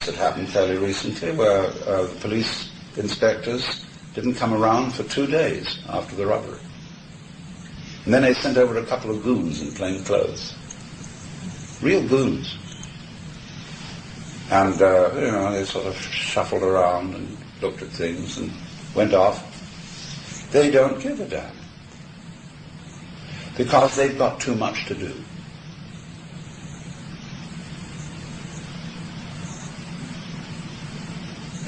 that happened fairly recently where the police inspectors didn't come around for 2 days after the robbery. And then they sent over a couple of goons in plain clothes. Real goons. And, they sort of shuffled around and looked at things and went off. They don't give a damn. Because they've got too much to do.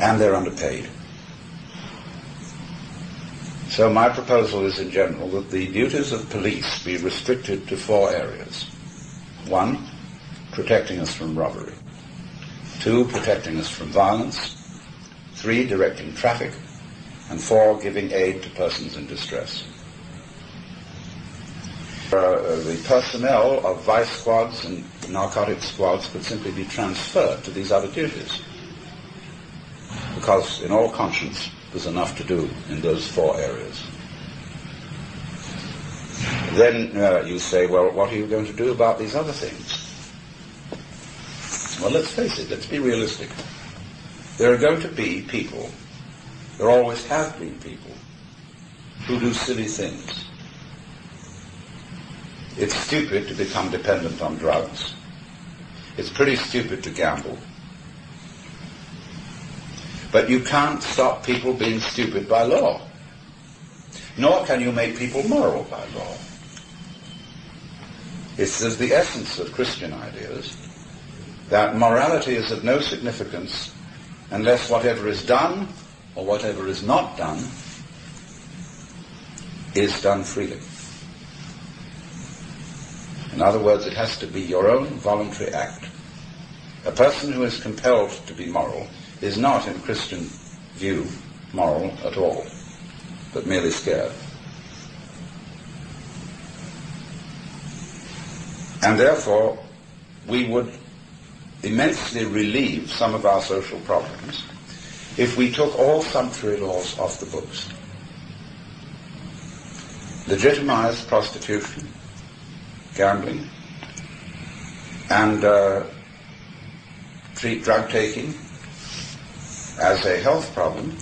And they're underpaid. So my proposal is in general that the duties of police be restricted to 4 areas. 1, protecting us from robbery. 2, protecting us from violence. 3, directing traffic. And 4, giving aid to persons in distress. The personnel of vice squads and narcotics squads could simply be transferred to these other duties. Because in all conscience, there's enough to do in those 4 areas. Then you say, well, what are you going to do about these other things? Well, let's face it, let's be realistic. There are going to be people, there always have been people, who do silly things. It's stupid to become dependent on drugs. It's pretty stupid to gamble. But you can't stop people being stupid by law. Nor can you make people moral by law. It's the essence of Christian ideas that morality is of no significance unless whatever is done or whatever is not done is done freely. In other words, it has to be your own voluntary act. A person who is compelled to be moral is not, in Christian view, moral at all, but merely scared. And therefore, we would immensely relieve some of our social problems if we took all sumptuary laws off the books. Legitimized prostitution, gambling, and treat drug taking as a health problem.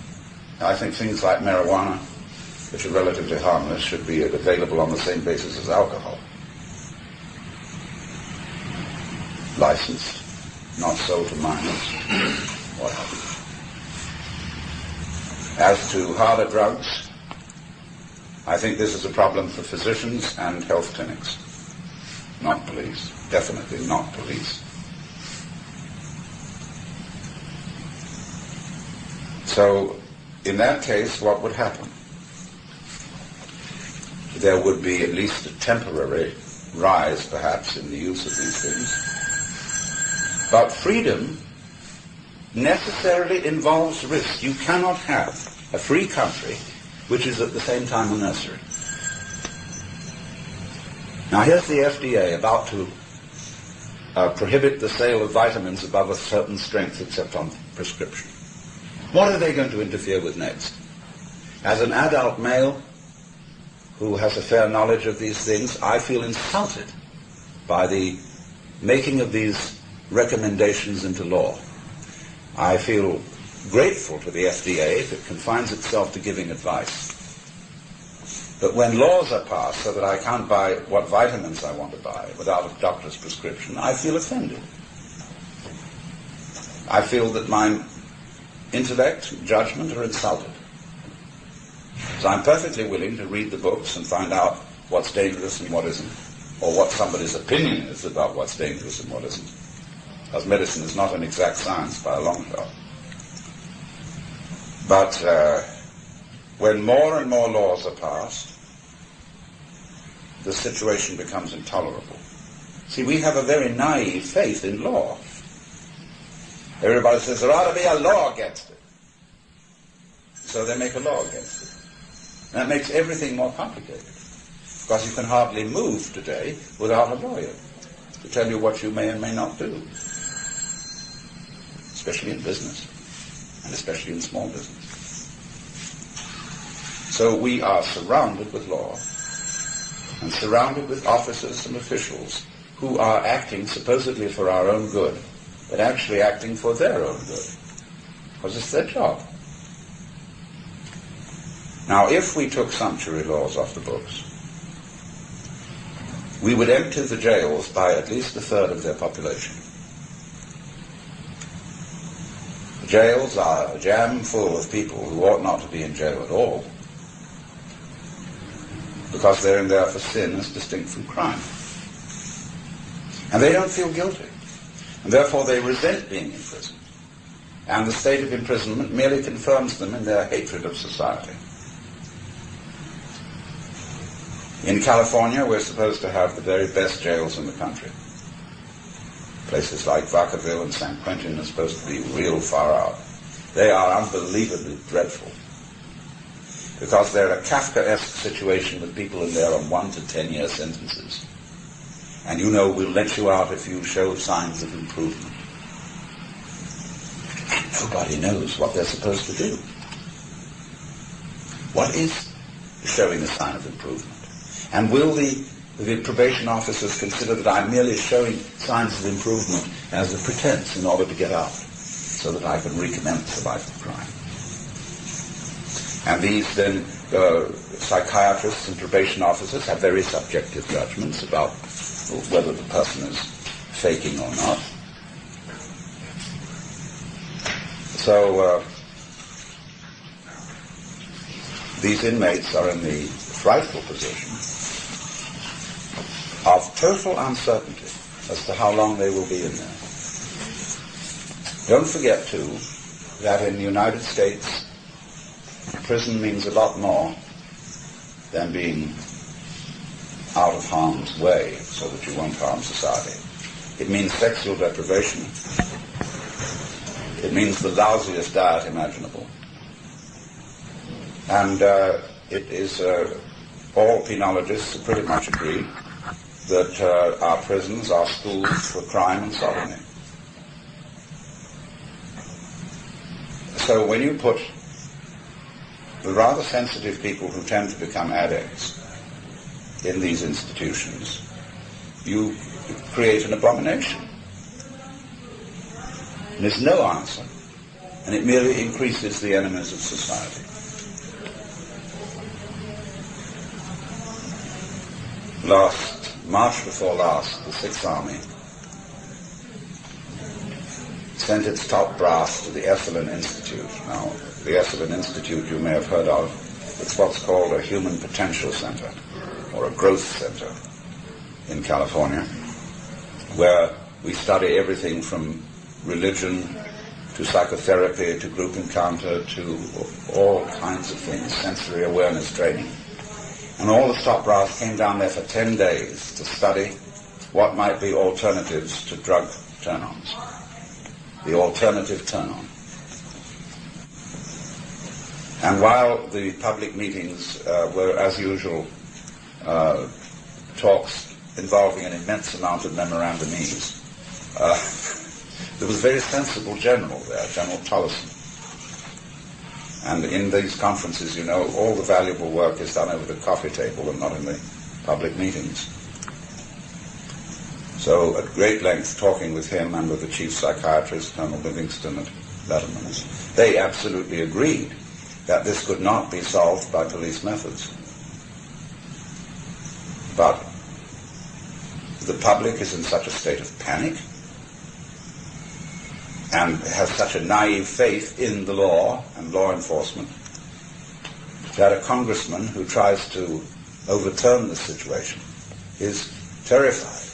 I think things like marijuana, which are relatively harmless, should be available on the same basis as alcohol. Licensed, not sold to minors, what have you. As to harder drugs, I think this is a problem for physicians and health clinics, not police, definitely not police. So, in that case, what would happen? There would be at least a temporary rise, perhaps, in the use of these things. But freedom necessarily involves risk. You cannot have a free country which is at the same time a nursery. Now here's the FDA about to prohibit the sale of vitamins above a certain strength except on prescription. What are they going to interfere with next? As an adult male who has a fair knowledge of these things, I feel insulted by the making of these recommendations into law. I feel grateful to the FDA if it confines itself to giving advice. But when laws are passed so that I can't buy what vitamins I want to buy without a doctor's prescription, I feel offended. I feel that my intellect and judgment are insulted. So I'm perfectly willing to read the books and find out what's dangerous and what isn't, or what somebody's opinion is about what's dangerous and what isn't. Because medicine is not an exact science by a long shot. But when more and more laws are passed, the situation becomes intolerable. See, we have a very naive faith in law. Everybody says there ought to be a law against it. So they make a law against it. And that makes everything more complicated. Because you can hardly move today without a lawyer to tell you what you may and may not do. Especially in business, and especially in small business. So we are surrounded with law, and surrounded with officers and officials who are acting supposedly for our own good, but actually acting for their own good, because it's their job. Now, if we took sumptuary laws off the books, we would empty the jails by at least a third of their population. The jails are jam full of people who ought not to be in jail at all, because they're in there for sin as distinct from crime. And they don't feel guilty, and therefore they resent being in prison. And the state of imprisonment merely confirms them in their hatred of society. In California, we're supposed to have the very best jails in the country. Places like Vacaville and San Quentin are supposed to be real far out. They are unbelievably dreadful, because they're a Kafkaesque situation with people in there on 1 to 10-year sentences. And you know we'll let you out if you show signs of improvement. And nobody knows what they're supposed to do. What is showing a sign of improvement? And will the probation officers consider that I'm merely showing signs of improvement as a pretense in order to get out, so that I can recommence the life of crime? And these then psychiatrists and probation officers have very subjective judgments about whether the person is faking or not. So these inmates are in the frightful position of total uncertainty as to how long they will be in there. Don't forget, too, that in the United States, prison means a lot more than being out of harm's way so that you won't harm society. It means sexual deprivation. It means the lousiest diet imaginable. And it is, all penologists pretty much agree that our prisons are schools for crime and sodomy. So when you put the rather sensitive people who tend to become addicts in these institutions, you create an abomination. And there's no answer, and it merely increases the enemies of society. March before last, the Sixth Army sent its top brass to the Esalen Institute. Now, the Esalen Institute you may have heard of. It's what's called a human potential center, or a growth center in California, where we study everything from religion to psychotherapy to group encounter to all kinds of things, sensory awareness training. And all the top brass came down there for 10 days to study what might be alternatives to drug turn-ons. The alternative turn-on. And while the public meetings were, as usual, talks involving an immense amount of memorandumese, there was a very sensible general there, General Tolleson. And in these conferences, you know, all the valuable work is done over the coffee table and not in the public meetings. So at great length, talking with him and with the chief psychiatrist, Colonel Livingston at Letterman's, they absolutely agreed that this could not be solved by police methods. But the public is in such a state of panic and has such a naive faith in the law and law enforcement that a congressman who tries to overturn the situation is terrified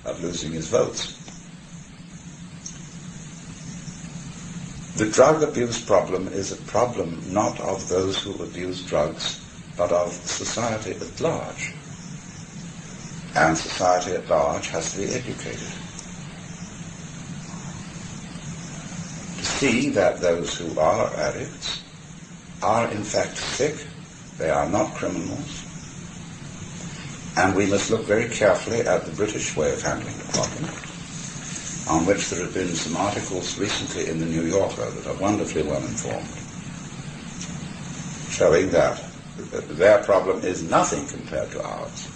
of losing his votes. The drug abuse problem is a problem not of those who abuse drugs, but of society at large. And society at large has to be educated to see that those who are addicts are in fact sick, they are not criminals, and we must look very carefully at the British way of handling the problem, on which there have been some articles recently in the New Yorker that are wonderfully well informed, showing that their problem is nothing compared to ours.